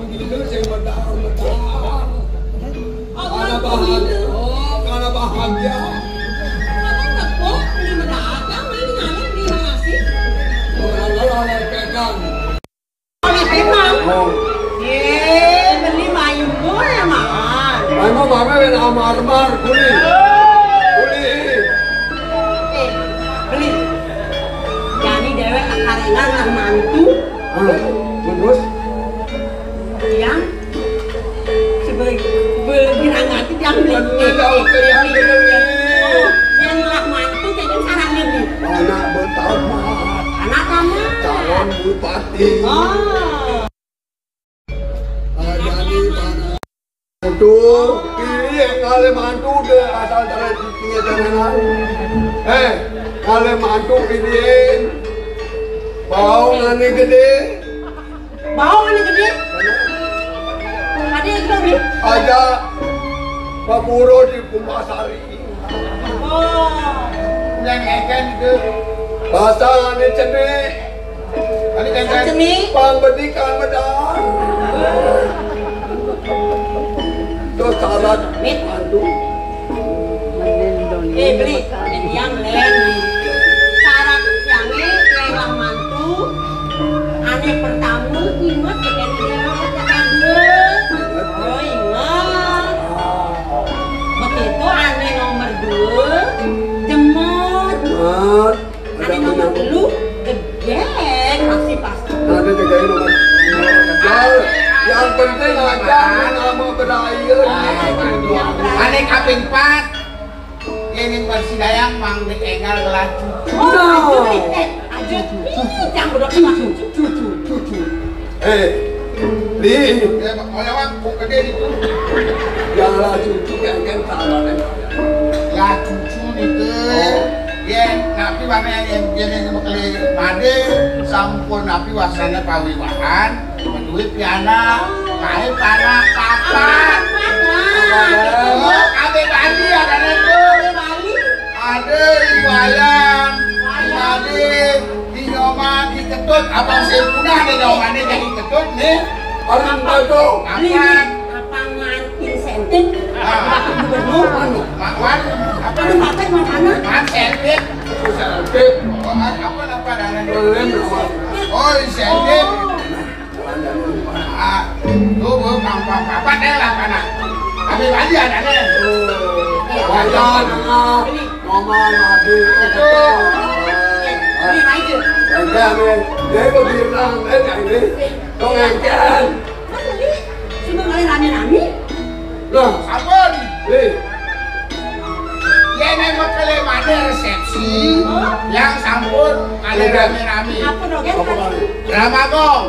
begitu saya medar. Karena bahagia. Oh, karena bahagia. Kan tepuk beli mendagang, ini ngalir di ngasih. Oleh pegang. Oleh pegang. Beli mayung gue ya mahal. Emang mama ben amar-amar kuli. Beli. Jadi dewek akarengan lah mantu. Terus? Yang berangkat yang beli. Yang lah mantu jadi sarang beli. Anak bertamat. Anak kamu. Calon bupati. Jadi mana? Mantu, pilih kali mantu deh asal dari tinggi jalan. Kali mantu pilih. Bau ngani gede. Bau ngani gede? Ada yang gede? Ada Pak Buro di Kumbasari. Yang ikan itu Bahasa ngani cene. Ini kan Ceni? Pangbendikan medar. Itu syarat mantu. Beli. Yang lain. Syarat yangnya lelang mantu. Aneh pertama ingat dengan dia oh ingat. Begitu aneh nomor 2 jemot. Aneh nomor 3 gede kasih pasti. Ada tiga nomor. Yang penting aja nama berair. Aneh kaping 4 ini bersidayang mang dienggal gelas cucu. Yang berdua Cucu. Li. Lewat kok gede itu. Janganlah cucu kan salah. Ya cucu itu. Ya napi mana yang jadi mekeli made sampun napi wasana pawiwahan menduit piana kae para papat. Kabe Bali ada itu. Ada di wayang, ada di nyoman, di ketut. Abang saya punah di nyomannya jadi ketut nih. Orang itu. Apa ngantin sentin? Apa gubernur? Makwan, apa Pakai mana? man sentit. Sentit. Apa dana Belum. Oh, sentit. Tuh, papat lah kana. Kabe Bali ada nih. Wayang, Mama, Madi, Beli aja. Enggan, dia berbilang, ini, kau enggan. Beli. Cuma kali rame-rame. Nah, Sampun. Li, Ya ini mekeli made resepsi yang sampun kali rame-rame. Apa dong kan? Drama gong,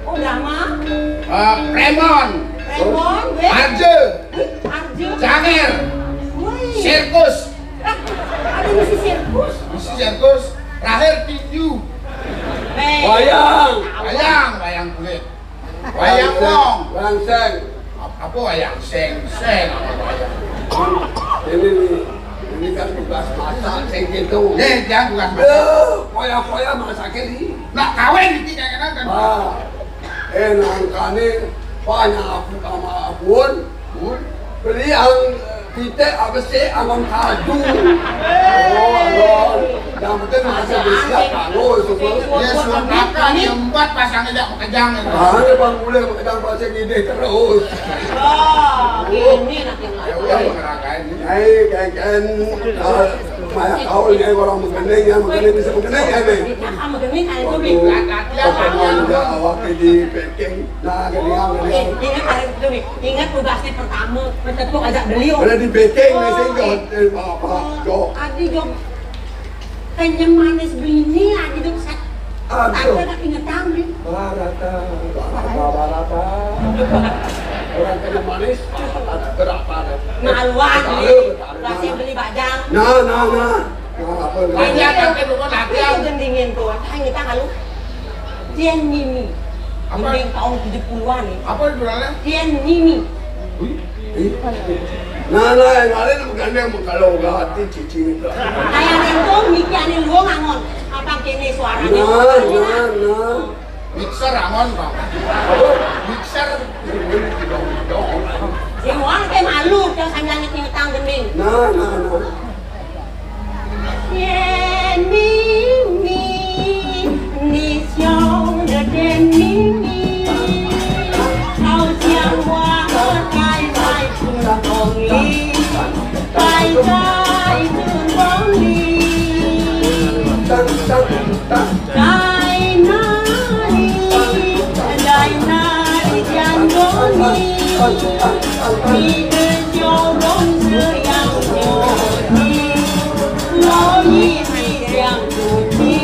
Oh drama. Remon, Remon, Arje, Arjo. Jangir, sirkus, Ada misi sirkus. isi sirkus, terakhir tinju, wayang, wayang kulit, wayang wong, wayang seng. apa wayang seng, Ini kan tugas masak, seng gitu. nih jangan bukan masak. Koya-koya masak ini. Nak kawin di kan kan. Nangkane banyak aku sama abun. Beli yang kita apa sih angon kadu. Angon. Yang penting masih bisa kalau semua. Ya sudah makan yang buat pasang tidak mekejang. Ada bang boleh mengadang pasang ide terus. Gini nak yang Ya udah mengerahkan. Kan banyak kau ini orang mengenai yang mengenai bisa mengenai ya nih. kamu gini kan itu nih. Pertemuan juga waktu di Peking. Nah, geniang. Ingat hari itu nih. Ingat tugasnya pertama bertepuk ajak beliau. Ada di Peking nih sih Bapak Jo. Adi jom kenyang manis begini adi jom set. Aduh. Tak ingat kami. Barata. Orang kena manis, berapa? Maluan nih. Kasih beli bajang. Nah. Apa? Ini akan ke rumah Tapi nanti. itu gendingin tuh. Hanya kita kalau Tian Mimi. Gending tahun 70-an nih. Apa jualnya? Tian Mimi. Nah, yang lain menggandeng kalau nggak hati cici itu. Kayak itu mikirin lu ngangon. Apa kini suaranya? Nah. Mixer Ramon, Pak. Apa? Mixer. dong sambil nyanyi utang gending. Nah. Yen mi ni xiao de den mi ao xiang hoa cai cai chung bong li cai cai chung bong li cai na li jan do ni mi de jiao rong zhe yang jiao ni lo yi mi yang du ni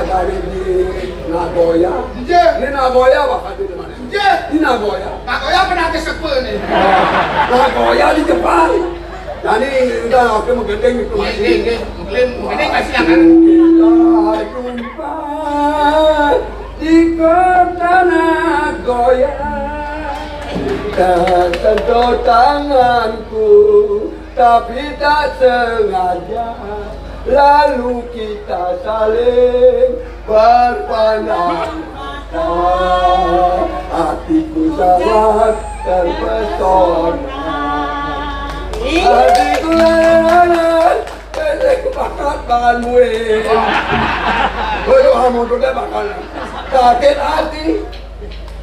Dari di Nagoya. Ini Nagoya apa di mana? Di Nagoya. Nagoya pernah ke sepuh nih. Nagoya di Jepang. Jadi udah aku mau gendeng itu masih. Mungkin masih akan. Kita jumpa di kota Nagoya. Tersentuh tanganku, tapi tak sengaja. Lalu kita saling berpandang mata, hatiku sangat terpesona. Hatiku aku bakal bakalmu kamu sudah bakal sakit hati.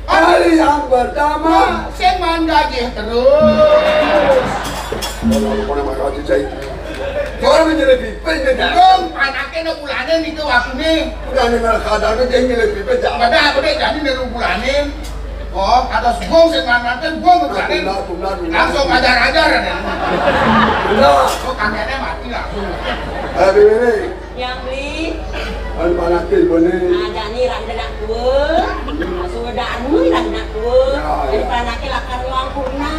Hari yang pertama Seman gaji terus. Kalau mau gaji saya. Kalau menjadi pipe jadi dong, anaknya bulanin itu waktu nih. Udah nengar kadang itu jadi pipe jangan. Beda jadi nih bulanin. Oh, ada gong semangatnya gong bulanin. Langsung ajar-ajar nih. Udah. Oh, kakeknya mati langsung. Ini. Yang beli. An panakil bener. Ada nih randanak tua. Sudah anu randanak tua. Dari panakil akan uang kuna.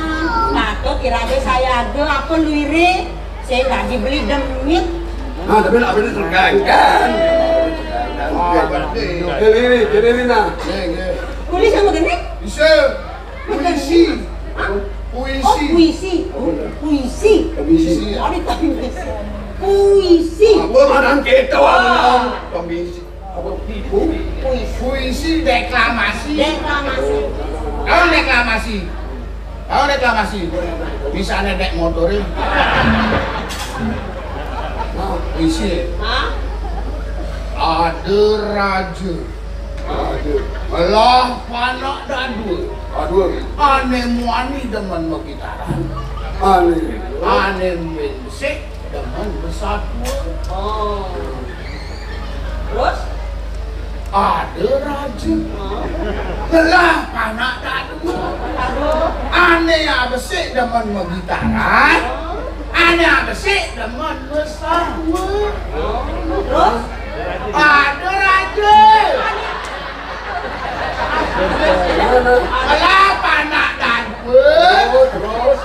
Tato kirade saya ada apa luire. Saya nggak dibeli demit. Nah, tapi nak beli tergangkan. Ini nah. Tulis sama gini? Bisa. Puisi. Puisi. Puisi. Oh, ditanya puisi. Puisi. Apa mana kita orang puisi? Apa tipu? Puisi deklamasi. Tahu deklamasi. Misalnya dek motorin. Puisi. Ada raja. Allah panak dadu. Ane muani demen megitaran. Ane mensik demen bersatu. Oh. Terus? Ada raja. Lah panak dadu. Ane yang besik demen megitaran. Ane yang besik demen bersatu. Terus? Ada raja. Alah panak dadu. Terus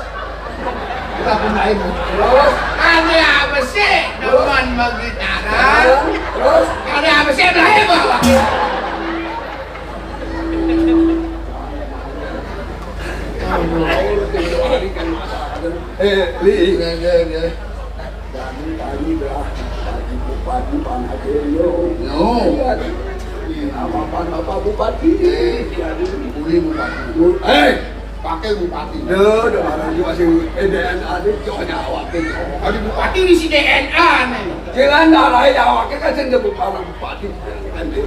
Kita punain. terus Ane apa sih demen megitaran? terus Ane apa sih belahe bawa? Li. Tadi dah bupati Panakil. No. Apa bupati? Boleh bupati. Pakai bupati. Dah orang juga masih DNA ada jodohnya awak tu. Kalau bupati di sini DNA nih. Jangan darah awak kan sendiri bupati. Kan dia.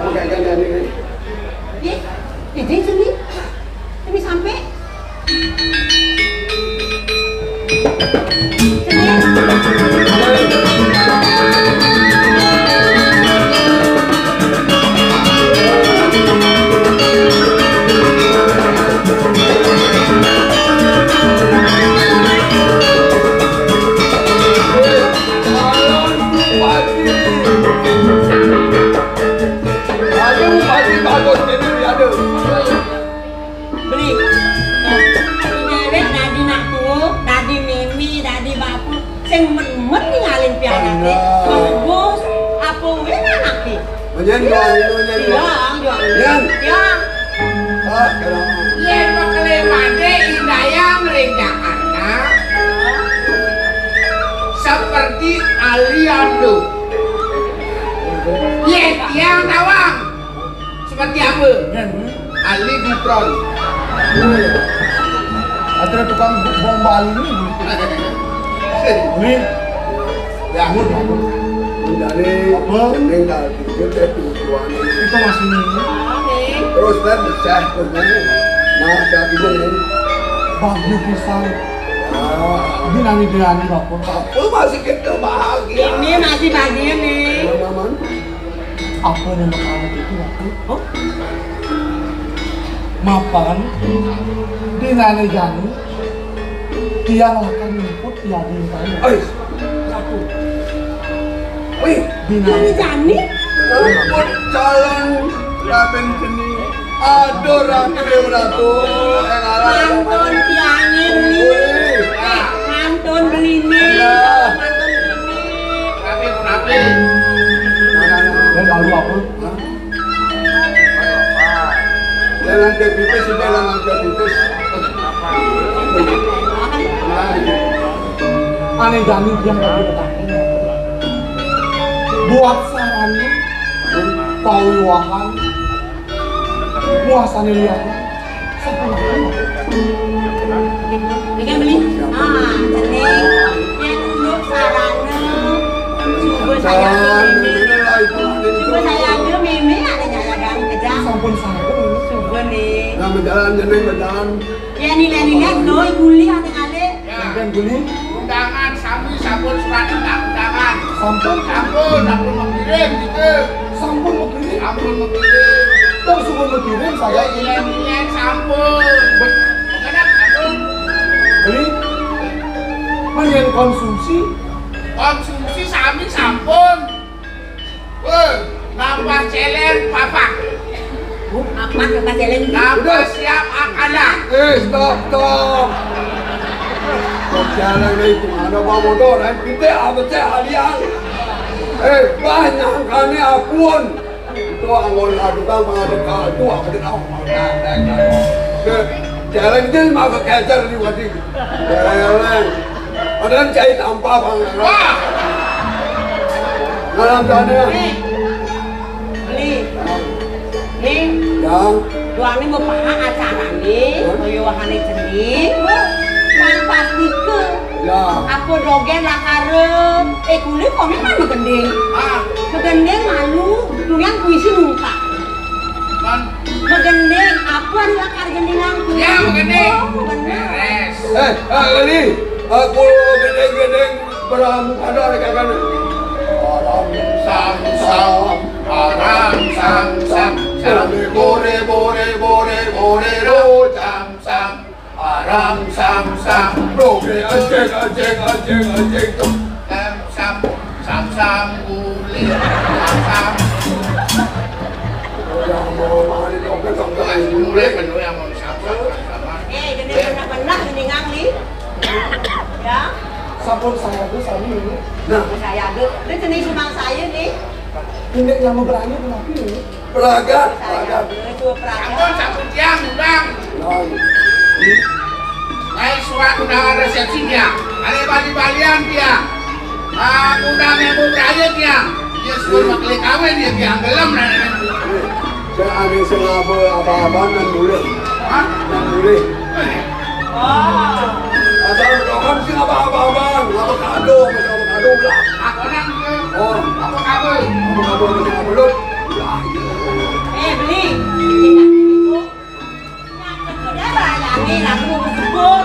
Bukan kan ini. Jadi sini. Ini sampai. Menyen doang itu nyen. Nyen. Ya. Ah, kalau Yen bakale made indayang ring Jakarta. Seperti Aliando. Yen tiang tawang. Seperti apa? Ali Gupron. Ada tukang bom Bali ini. Ini ya dari meninggal kita tujuan itu masih ini. terus dan besar terus nah kakinya ini Bagus pisang. Ini nanti dia nih bapak. apa masih kita bahagia Ini masih bagian nih. teman-teman Apa yang makanan itu bapak? Oh? Mapan di nane jani tiang akan nyebut ya di sana. satu wih Di Ini nane Jani. ampun calon ramen geni aduh ramen ratu Mantun tiangnya beli. Mantun beli nih. Mantun beli. Rapi. dan lalu apa? jalan ke pipis sudah jalan ke pipis Aneh jani yang lagi bertanya. Buat sarana pawiwahan muasane lihat. Siapa namanya? Bikin beli. Cening. Yang untuk sarana. Coba saya ini lah itu Coba saya ambil mimi ada jalan kejam. Sampun saya ini. Coba nih. nah berjalan jeneng berjalan Ya nilai-nilai doi guli ada-ada. Dan gini Undangan sami sampun surat undangan. sampun Sampun mengirim gitu. sampun begini. Sampun mengirim. Dan suruh mengirim saya ini. Nilai-nilai sampun. Mengenai sampun. Beli pengen konsumsi Konsumsi sami sampun. Nambah celeng papak. Apa kata jalan? Nambah siap akada. stop jalan itu ada bawa motor kita apa sih halian banyak kali apun itu anggon adukan pengaduk itu apa sih jalan itu mah kekejar di wadi jalan ada yang cahit tanpa bang Wah, dalam sana Beli. Nih, yang doang ini mau paha acara nih, kaya wahane jenis. Kan pasti ke. ya Aku dogen lah karep. Kulit kok memang begending. Begending malu, tulian puisi muka. Begending, apa nih lakar gendingan? Ya, begending. Bener. beres. ini aku gedeng-gedeng beramu ada kan Sam sam, aram sam sam, sam bore bore bore bore ro sam sam, aram sam sam, Oke, ajeng sam sam, sam sam kulit, sam sam. Mulai penuh yang mau sam sam sama. Gending benar-benar gendingan nih. Ya. sampun saya itu sami ini. Saya ada. Ini jenis cuma saya nih. Indek yang mau berani kenapa ini? Peragat, Saya ada. Itu Sampun peragat. sampun tiang undang. Kayak surat undangan resepsinya. Ada bali-balian dia. Undang yang mau beraya dia. Dia suruh maklik kawin dia biang gelem dan Saya ada selaba apa-apa dan boleh, dan boleh. Oh. Asal berdoa sih apa-apa, apa kado lah. aku nang ke. Oh, Apa kabar? apa masih apa belum? Beli. Itu. Yang kedua bayangin aku mau bersyukur.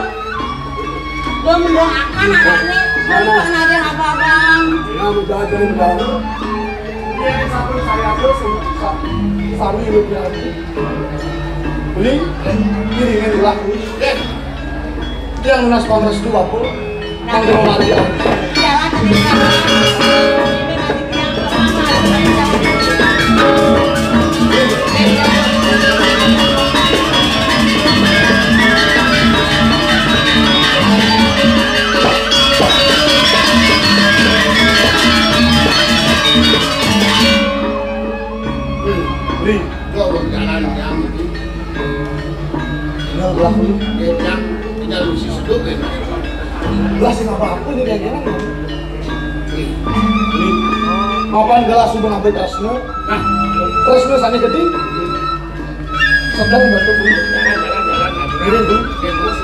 Gue mendoakan anaknya. Bukan ada apa-abang. Ya, menjajarin bang. Ini sampun saya itu sami itu berani. Beli kiringin ulang. Yang lunas kongres itu apa? Yang dihormati Jalan tadi ini masih bilang Di. Gua jalan yang ini. Tinggal belah dulu. Dia yang tinggal lusi seduk kan. Belah sih apa ini kayaknya kan. Ini. Apaan gelas subang abe Tresno? Nah, Tresno sana gede. Sedang batu beli. jalan. Kirim tuh. Terus.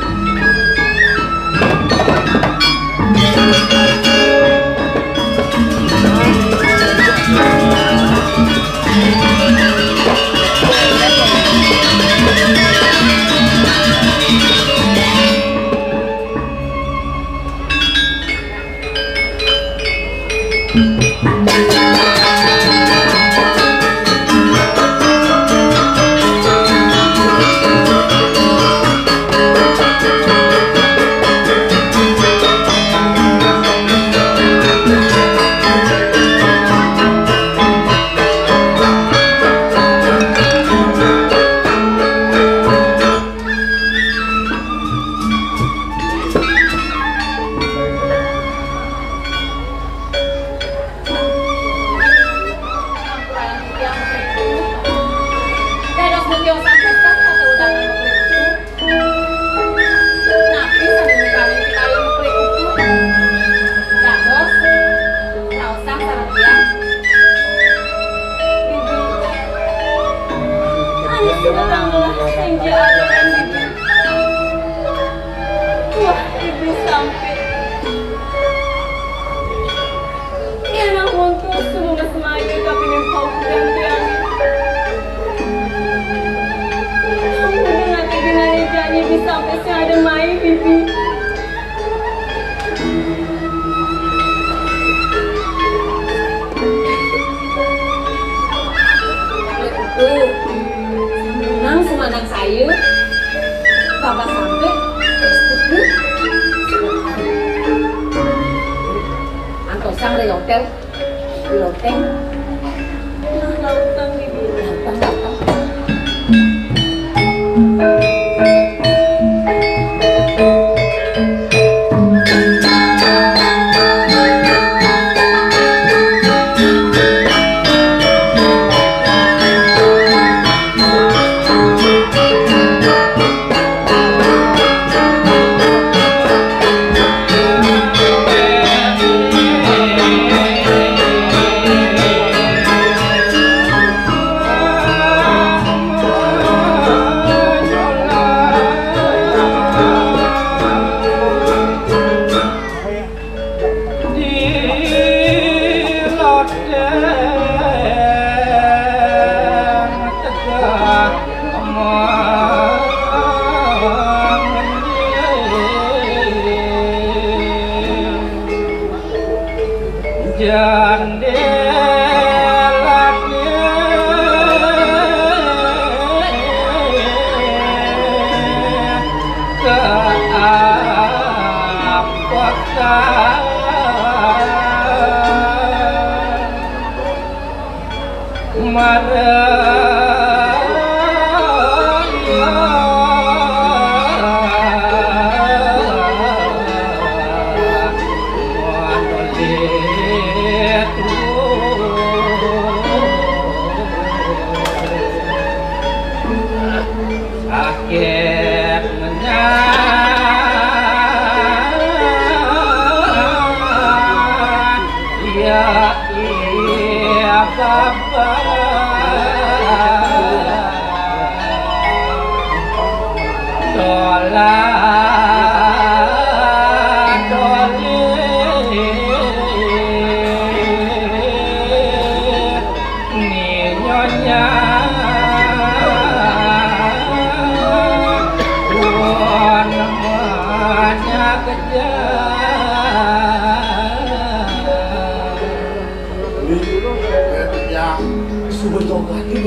Wah, ibu sampai. Yan ang huwag ko sumunod sa mga kami ng paukulang-kulang. Ang muna natin ginanidyan niya, ibu sampai siya ada may bibi. Nang sumanang sayu, Bapak sampai istriku Angkau sang dari hotel, di hotel, Nah, lautang bibi.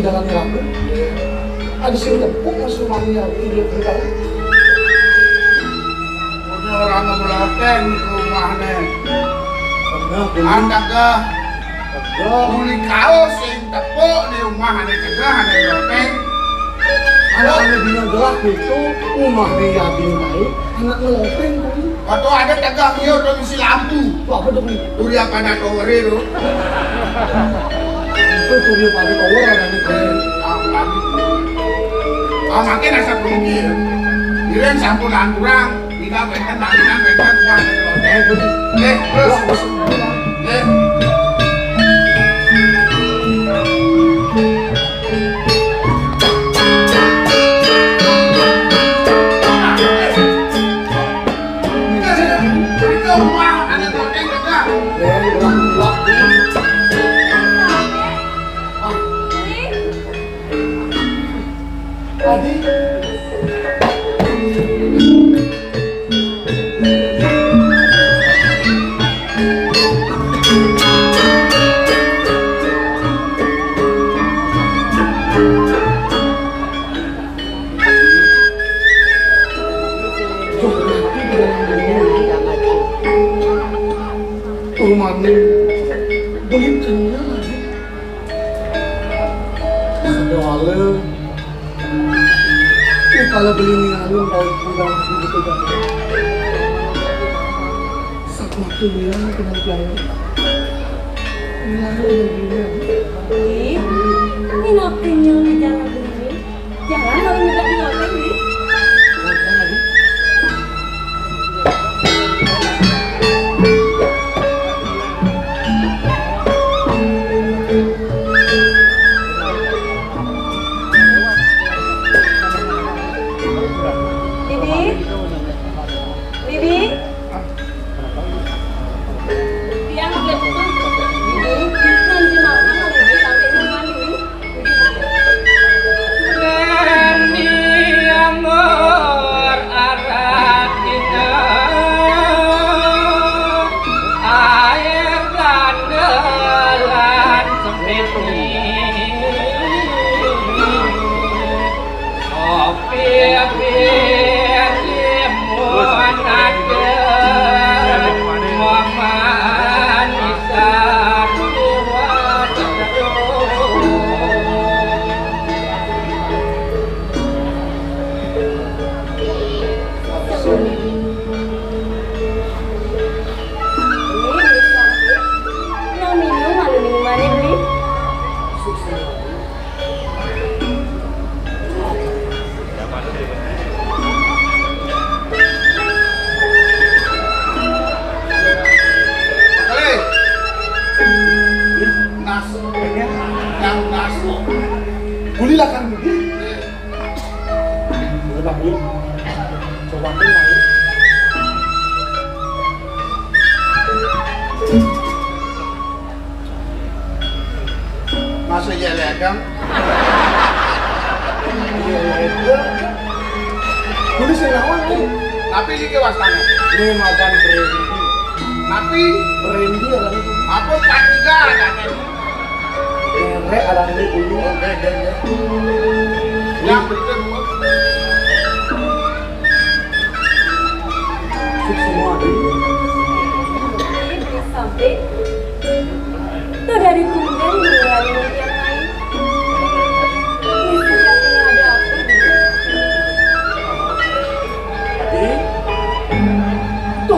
datang. Ada sih tepuk masuk mania video kita. Udah orang ngemeloten di rumahnya. Anda ke beli kaos yang tepuk di rumah ada tengah ada loteng. Anak-anak bina gelap itu rumah dia bintai anak ngelopeng tadi. Waktu ada tegak dia udah ngisi lampu. Apa tuh nih? Udah pada tower itu. Itu tuh dia pada tower ada di lagi. Makin asa pengki. Direng sampunan kurang, kita beken kuat. Terus. Kalau beli minum dari pulang begitu kan, saat waktu bilang dengan jalan, lalu begini. Ini ngapainnya di jalan begini? Jalan kalau nggak ngapain nih?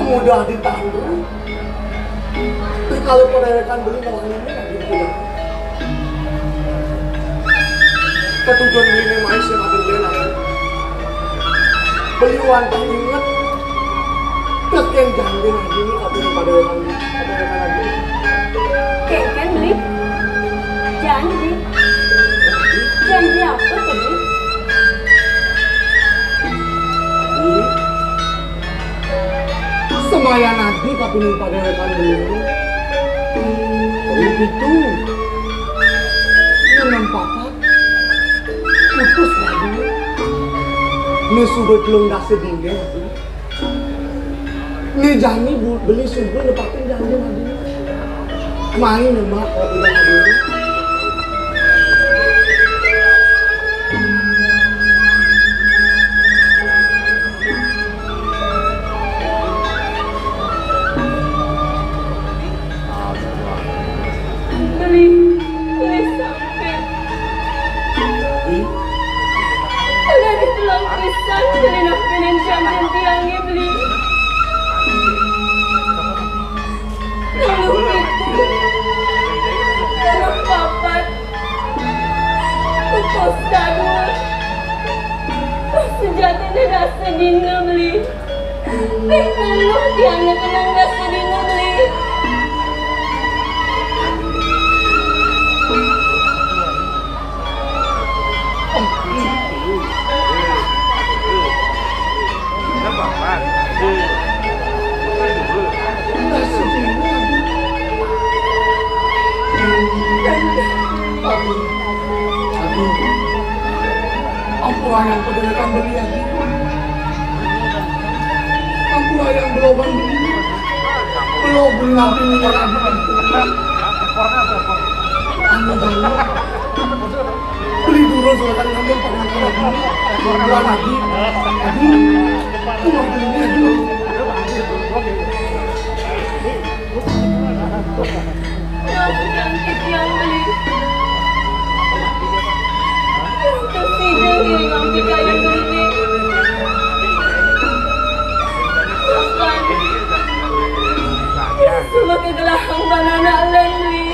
Mudah ditanggung. Tapi kalau pererekan beli malah ini kan gitu ya. Ketujuan beli mais yang ada benar. Beli wantang inget. Teken jangan lagi nih tapi pererekan lagi. Keken beli. Janji. Janji apa tadi? Semaya nanti tapi pada rekan dulu. Begitu. Dengan papa putus lagi. Ini sudah belum dah sedingin. Ini janji beli sudah lepatin janji lagi. Main emak kalau tidak dulu. Ustadz, sejatinya dah sedina beli. Pengeluh tiangnya kenang dah sedina beli. Ampulah yang kederekan beli lagi. Ampulah yang belum beli. Belum beli nabi minyak anu jangan beli dulu soalnya ngambil pengakuan bulan lagi. Cuma belinya dulu. Aku cantik yang beli. Tersidang diri ngambil kain beli. Bahkan semua kegelahan banana lendli.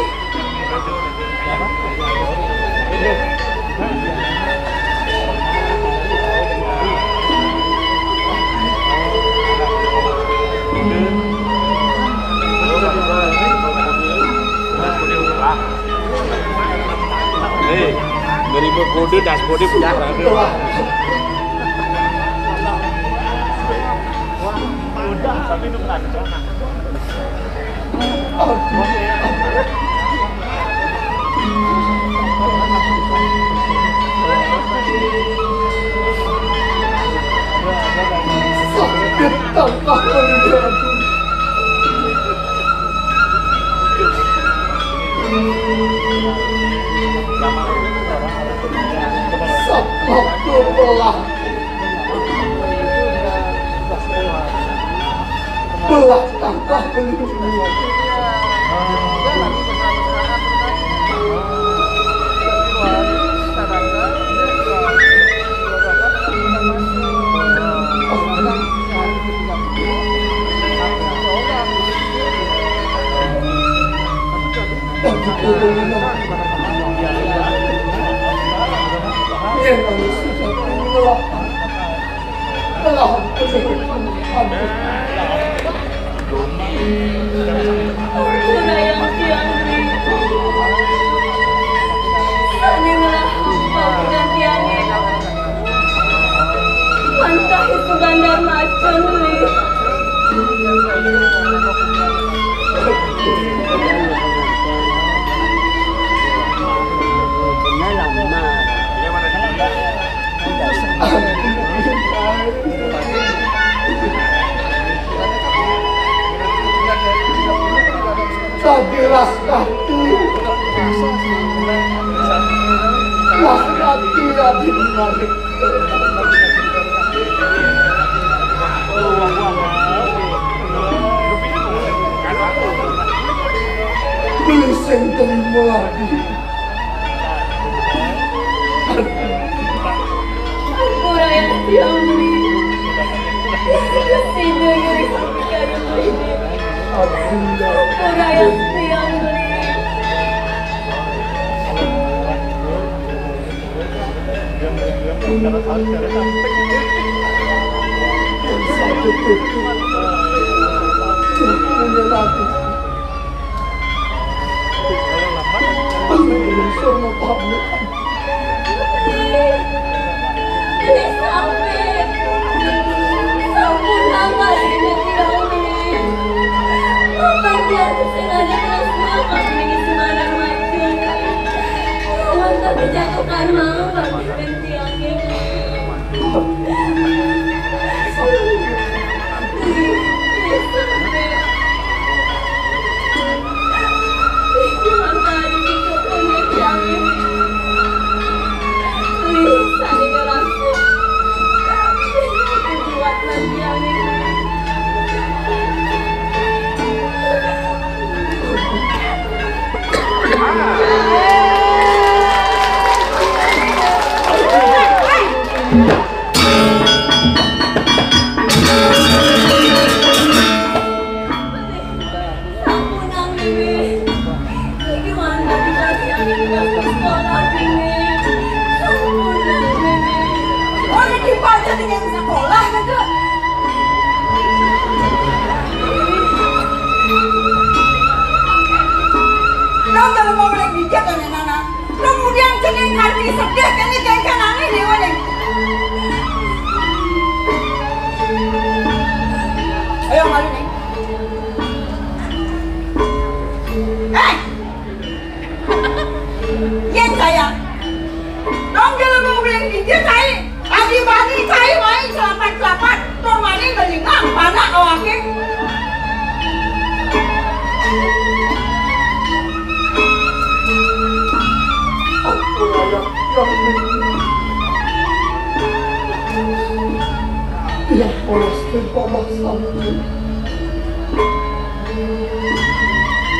Dari kode dashboardnya punya udah tapi itu nggak ada. Sakit tangkap Sabab belah tangkah pelindung Sudah yang tiang beli. Sanilah mau gantiannya. Mantah itu bandar macan beli. Sagiras kaki las kaki adik manik beli senteng lagi Murah yang tiang beli. Sini ngeri hati kayu beli. Murah yang tiang beli. sakit itu punya lagi belum semua pamit Ini sampai sampun lama ini tiang beli. Apa dia sengaja terus makan ini semana macam. Mantap dijatuhkan mau bagi tiangnya. dengan sekolah gitu. Kau kalau mau boleh bijak kan anak. Kemudian cening hati sedih kini kan aneh dewa deh. Ayo malu nih. Yang saya, dong kalau mau boleh bijak saya, adi-badi saya main selapat-selapat, tuh main belingang panak awaknya. Yang polos bapak sampai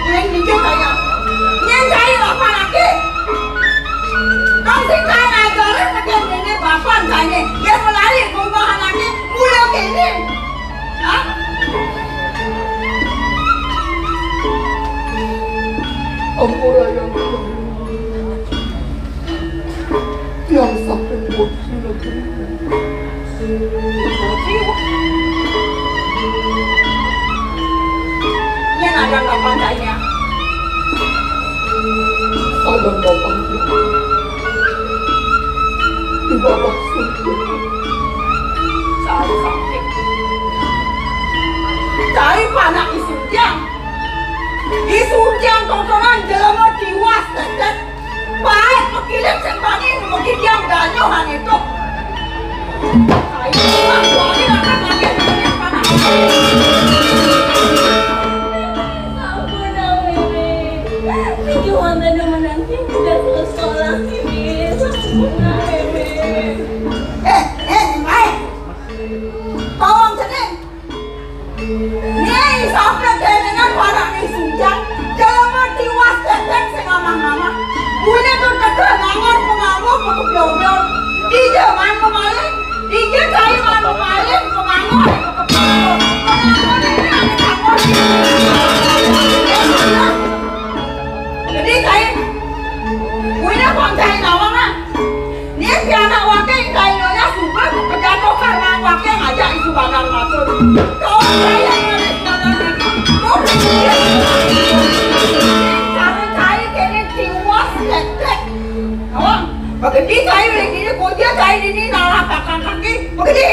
Yang bijak saya, yang saya apa lagi? Kau tinggal ajaran macam ini bapak saya, yang melari kumpulan lagi, mulai gini, hah? ampura yang sampai bocil negeri. Yang ada kapan saya? Ada bapaknya di bawah surga. Saya sampai cari panak Isunjang tontonan jelema tiwas tetet baik mekilip sembani mekidiam danyohan itu saya lagi akan pakai dengan panak Ampun Mimi. Tujuan dan menanti udah ke sekolah Mimi. Ampun Mimi. baik tolong sedih nih sampai dengan panak Isunjang jelema tiwas tetet sengamang-amang punya tuh tetet nangor pengamuk kebiau-biau di zaman kemarin di zaman kemarin pengamuk jadi kain punya konten awalnya dia piana wakil kainnya suka kejatuh karena wakil ngajak isu bakal masuk kau saya yang karena kain kini tiwas letek begitu kain ini kuja kain ini nalah kakak kaki begitu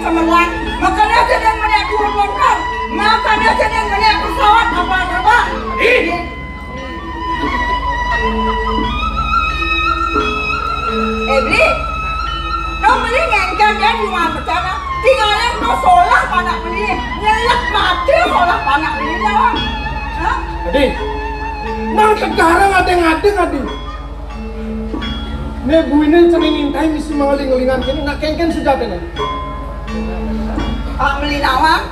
cemerlang makanya sedang melihat turun motor makanya sedang melihat pesawat apa terbang Bli kau beli ngengkel dia di rumah bercana tinggalin kau solah panak beli nyelak mati solah panak beli jawab Adi nang sekarang adeng-adeng Adi nih bu ini cening intai misi mengeling-elingan kini nak kengken sejatnya Pak Melinawang,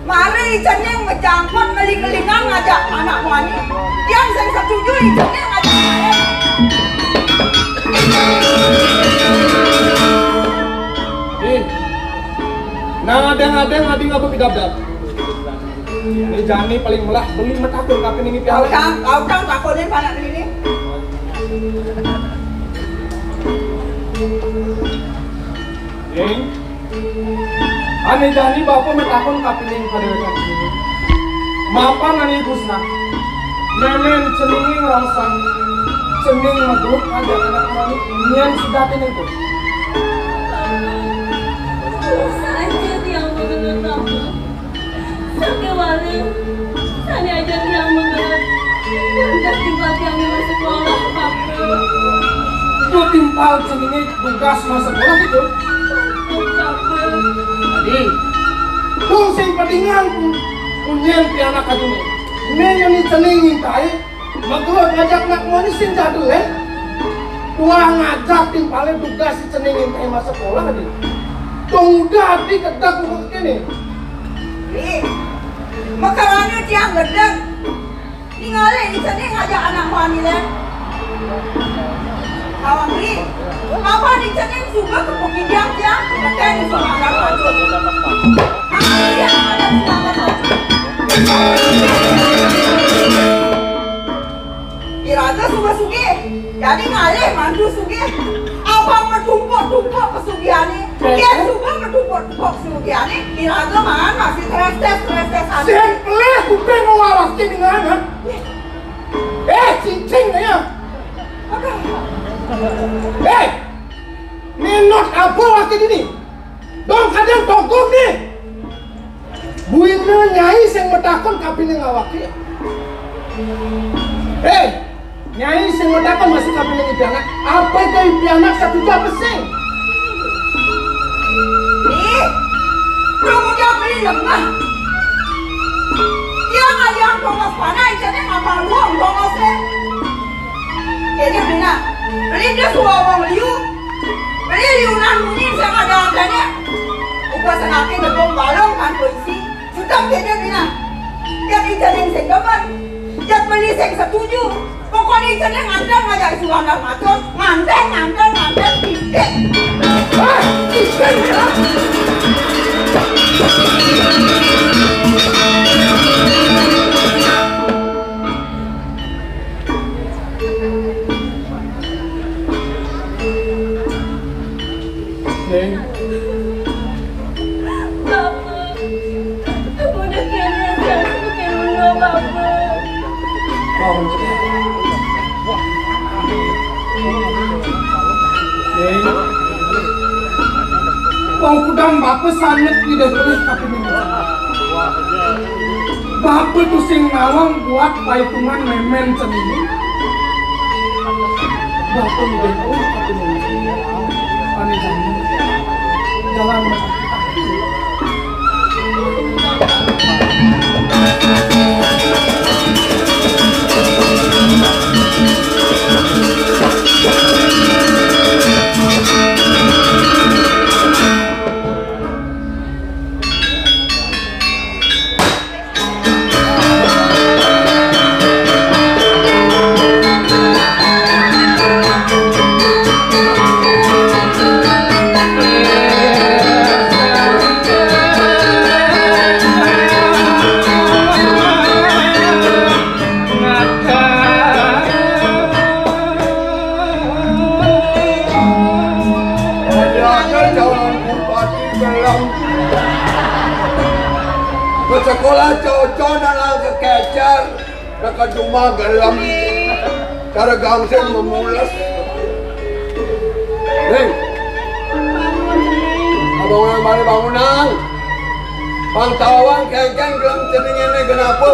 mari icennya ngejangkut ngeling-ngelingan ngajak anak wani. Yang saya setuju icennya ngajak saya. Nah adeng-adeng adi ngapa pidabdat. Ini Jani paling melah beli metakun kapin ini piala. Kau kan takutin panak ini. Ane Jani bapak metakun kapin ini pada wekan ini. Mapan ane busna. Nenek ceningi ngerasan. Cening magrup ada anak wani nyen sedatin itu. Saja yang mengenal kamu. Sekewali, saya aja yang mengenal. Udah tiba yang di sekolah, Papa. Itu timpal ceningi tugas masa sekolah itu. Papa. Jadi, Dong sing padingan punyen pianak kadune. Nenya ni cening ngintai, magulot ngajak nak mo ni sing jadul Tua ngajak timpale tugas si cening ngintai masa sekolah tadi. Dong udah di kedak kene. Makaranya tiang gedeng. Ningali ni cening ngajak anak wanita. Awang ni, apa ni cening suka ke pokidang tiang, katanya ni suka anak wajib. Apa dia ada suka anak wajib? Iraga suka suge, jadi ngalih mandu suge. Apa metumpuk-tumpuk kesugihan ni? Dia suka metumpuk-tumpuk kesugihan ni. Iraga mana masih tres-tres aja. Simple, bukan ngawas ke dengan cincin ya. Ninot apa lagi ini? Dong kadang togong nih. Buina nyai sing metakon kapine ngawaki. Nyai sing metakon masih kapine pianak. Apa itu pianak satu jam pesing? Kamu dia beli lemah. Dia ngajak tongos panai jadi ngapa luang tongosnya. Jadi bina, beli dia suka orang liu. Beli liunan bunyi sama ada adanya. Upah senakin debong balong kan polisi. Sudah dia bina. Dia bicara sing depan. Dia beli sing setuju. Pokoknya dia ngantar ngajak suang dan macam. Ngantar titik. Titik ya. Kau kudang bapa sangat tidak terus kapine. Bapa tu sing nawang buat paitungan memen sendiri. Bapa tidak terus kapine. Pani jalan. Sekolah cocok dan kekejar dekat rumah gelam cara gangsing memulas. Neng, abang mari bangunan. Pantauan keken gelam cening ini kenapa?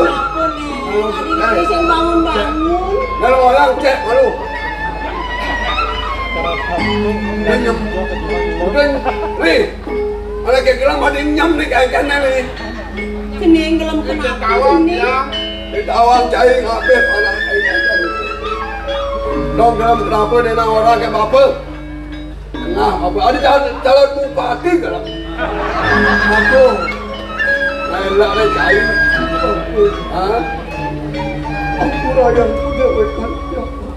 Tadi sing bangun-bangun. Kalau orang cek malu. Nyam, udah, Ri, ada kegelam ada nyam nih keken ini. Cening gelem kenapa ini? Ditawang cai ngapih anak keken. Dong gelam kenapa dengan orang kayak bapa? Nah, apa ada calon bupati gelam? Aku, naik lagi cai. Hah? Aku yang punya wekan siapa?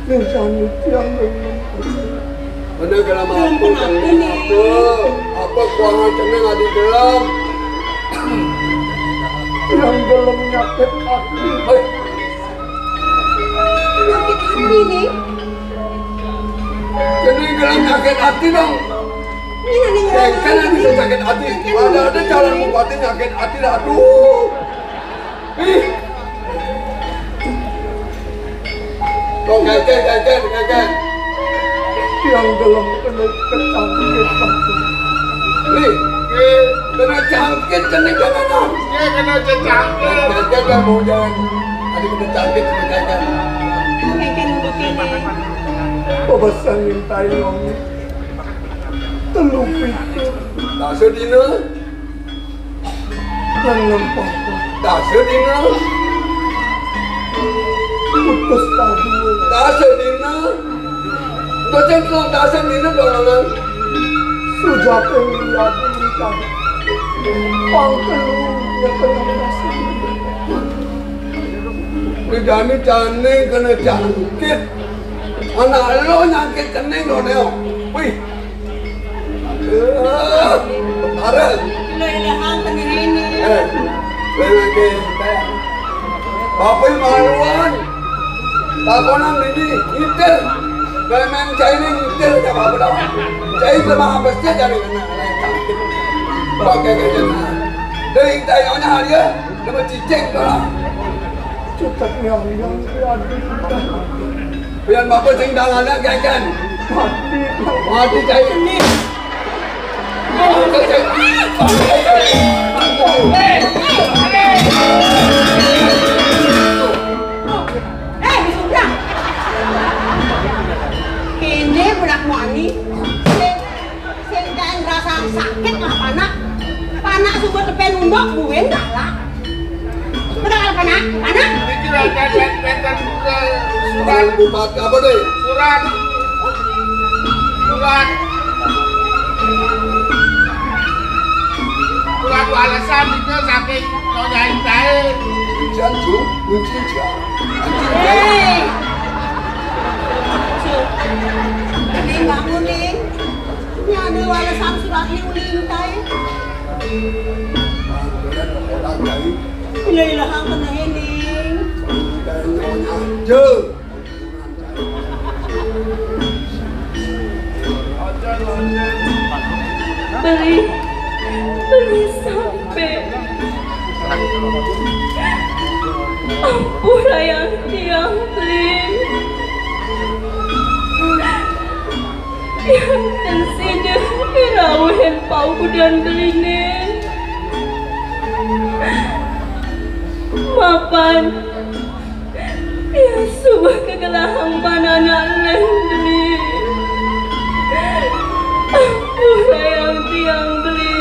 Mencari tiang dengan mana gelam apa? Apa kuangan ceneng adi gelam? Yang gelam nyakit hati. Sakit hati nih. Ceneng gelam nyakit hati dong. Kan bisa sakit hati. Ada calon bupati nyakit hati dah. Aduh. Kau keket. Yang gelam kena kecangkit. Kena cangkit ceneng ke mana? Kena cangkit. Keket kan mau jalan. Ada kena cangkit kena keket. Keken begini. Kau besar mintai orang ni. telung pitu tak sedina lengan papa tak sedina putus tadi tak sedina macam tu tak sedina dolangan sudah penglihat nikah pangkelung ya kena rasa Dijani jani kena jangkit anak lo nyangkit kening lo neo wih tarik Lelehan kena ini. lagi bapak maluan tak konang ini itil memang cai ni itil tak apa dah cai cuma apa saja jadi kena jangkit pakai kerja dari tayangnya hari ya nama cicing lah cepat yang berada kita biar bapak sing dangannya kan mati cai ini Sudah. Ini budak wani. Sing rasa sakit lah panak sumber tepen undok buwen dah lah. Betul panak? Ini benten surat buat apa deh surat alasan itu saking Nyonya Indah. janju kunci jangan Hei. Ini bangun nih. Ini ada walasan surat ni uling tay. Lelehan kena ini. je beli sampai ampun ayang tiang beli yang tensinya irawahin pau kudian beli ni mapan ya subuh kegelahan banana lendeli ampun ayang tiang beli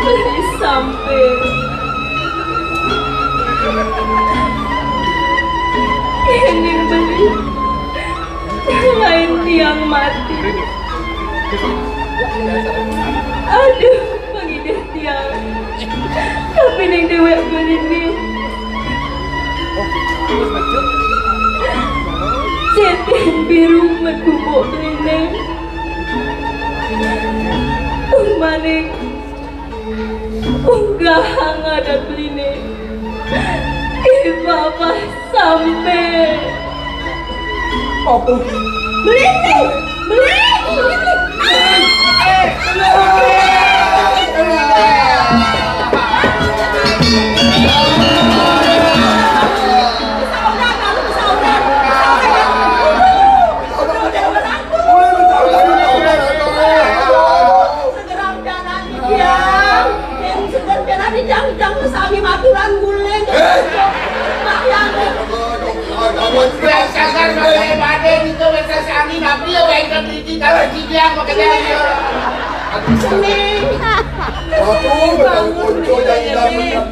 beli sampai ini beli lain tiang mati aduh bagi dia tiang tapi neng dewek beli ni cetin biru menggubuk beli manik unggahan ada beli ni Bapak sampai apa Beli nih, beli. Jangan sami maturan guling. Biasa kan pakai badan itu biasa sami tapi ya baik kan biji kalau biji yang pakai dia. Aku betul kunco yang dapat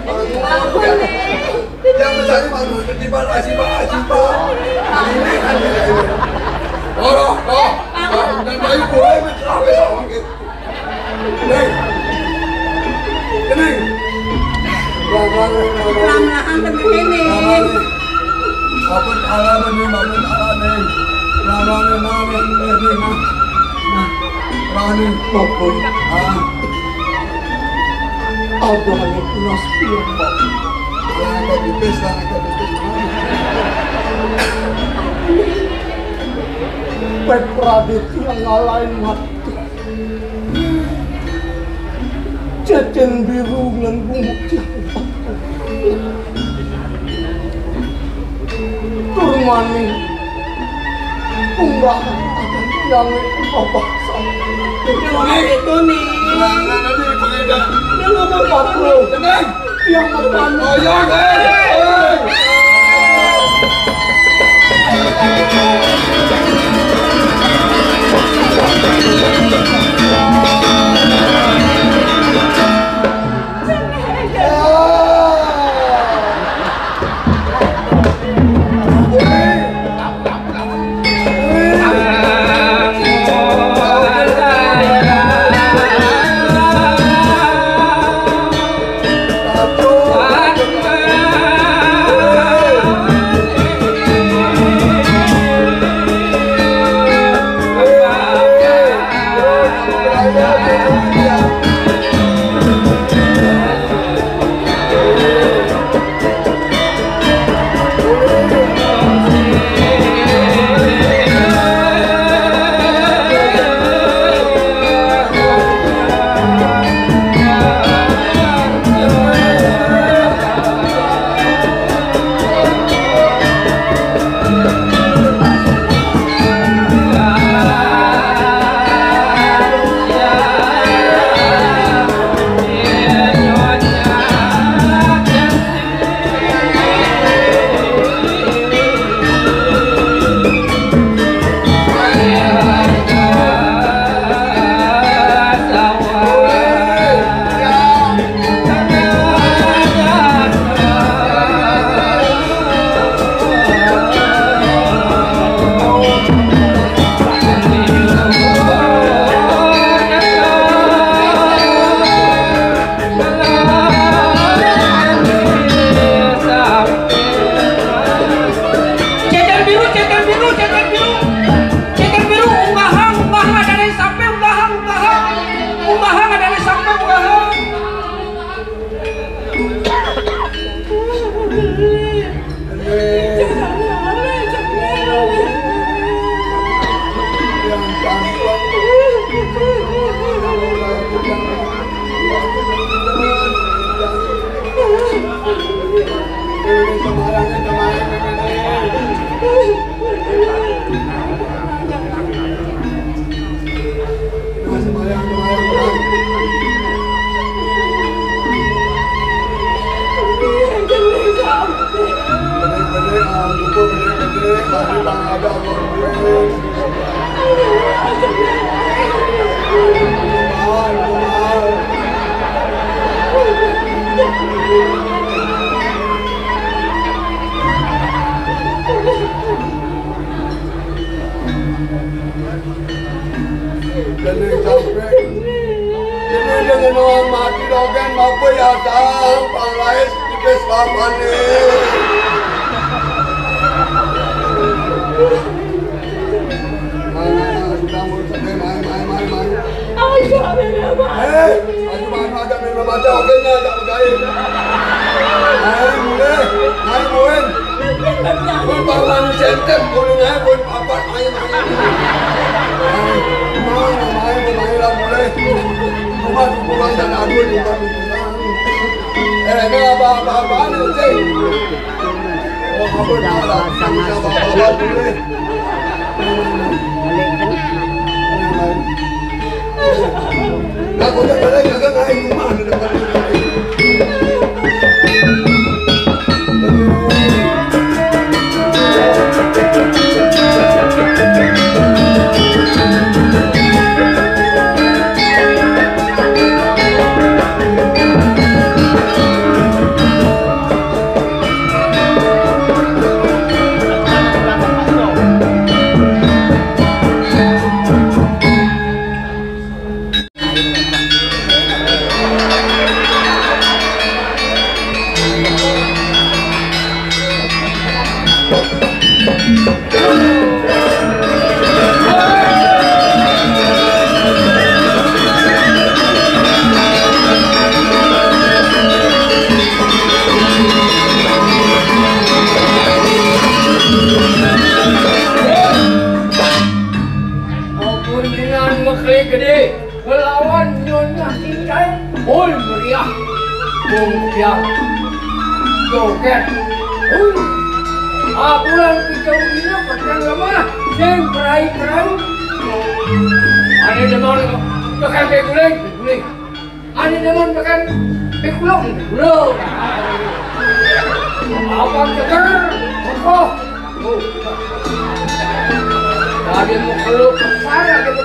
yang mencari malu ketiban asibah. Ini kan orang, dan bayi boleh mencapai sama kita. Ini, Pelan-pelan begini. Apun alaman ni, Rani, apa ada hanya punas piang pak agak tipis. Pek Pradit yang ngalahin mati cecen biru dengan bumuk jahat turmani unggahan yang apa Dia ngomong itu nih. nanti pengedah Dia ngomong apa itu lu nih. tenang Yang mapan. oh ya Joget. Bulan 3 ini pakai lemah. Neng kerai. Ane demen makan guling. Ane demen makan kulong. Apa seger? Oh. Lagi mau keluar besar lagi.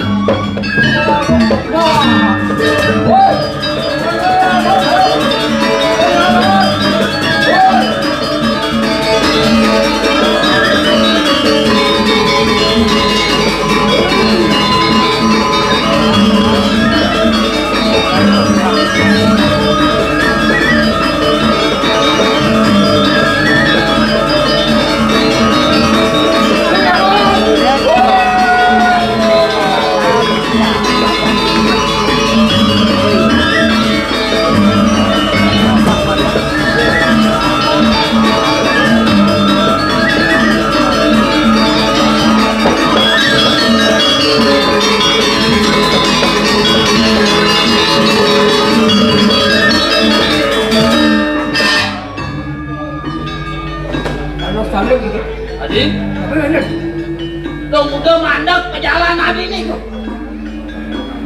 Udah mandek ke jalan adi nih.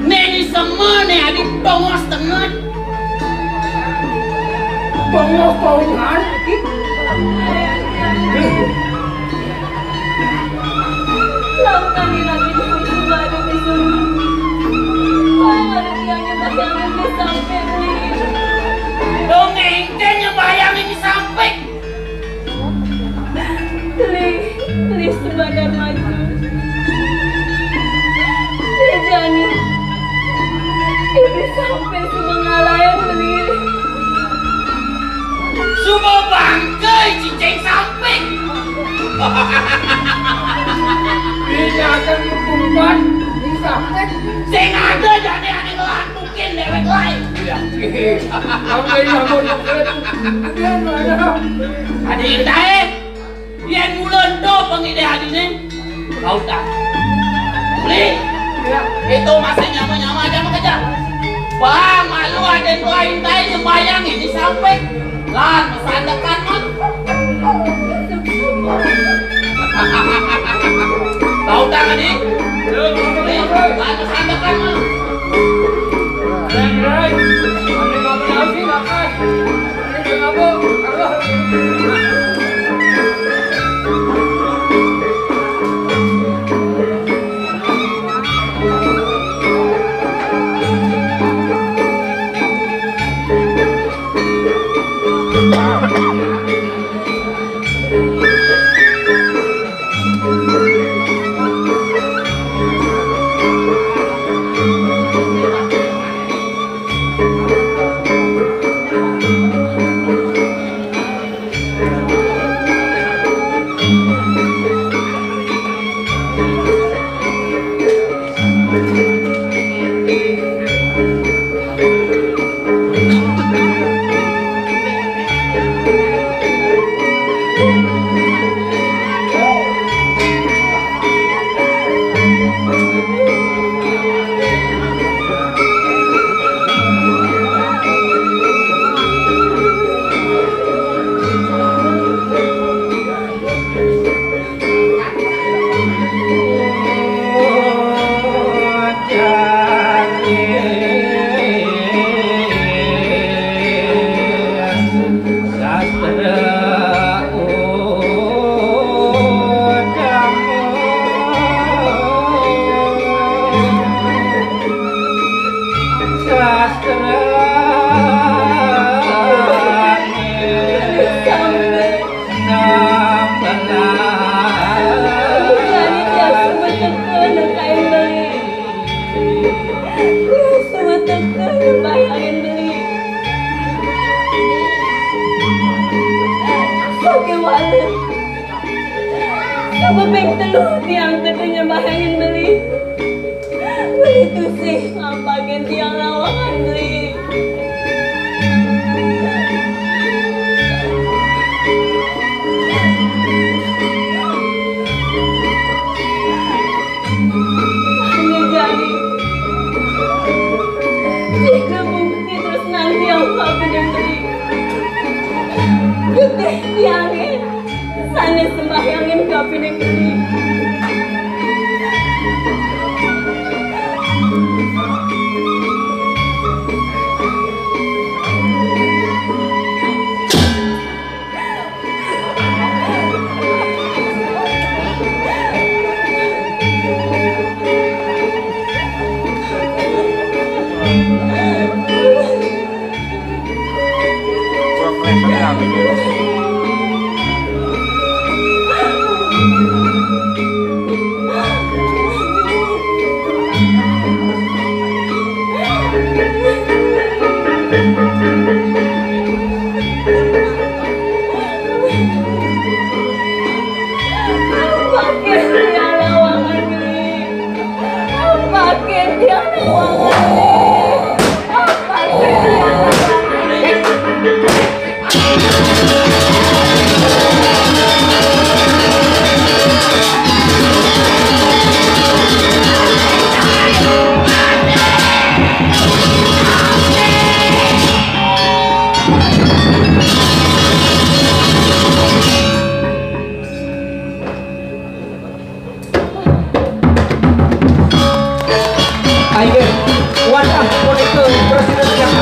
Nih semua nih adi tongos tengah. Tongos tongan. Lautan di langit itu gak ada di sana. Kalau ada tiangnya bayangin di sampai beli. Dongeng yang bayangin di sampai. Beli sebadar maju. Jani, ibu sampai semengalayan beli. Semua bangkai cincin samping. Bisa akan berkumpulan di sampai. Sing ada jadi aneh ngelantukin dewek lain. Sampai namun Adi intahe, yang bulan do pengide adi nih. Kau tak beli. Itu masih nyama-nyama aja bekerja. Bang, malu ada doain tay sembayang ini sampai lan mesandakan mah. Tahu tak adik? Lan mesandakan mah. Rai, ane ngapa sih makan? Ane ngapa? Bebek telur tiang tentunya bahayang beli. Beli itu sih ngapain tiang lawangan beli. Ini jadi jika bukti terus nanti yang pakai yang beli. Gede tiangnya. Sana sembahyangin kapin yang beli. Ayer, wadah boneka presiden yang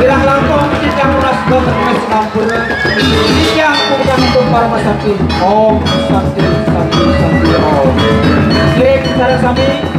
irah langkong tidak munas bermes lampurna yang bukan untuk para masakti om sakti sakti sakti om kirim cara sami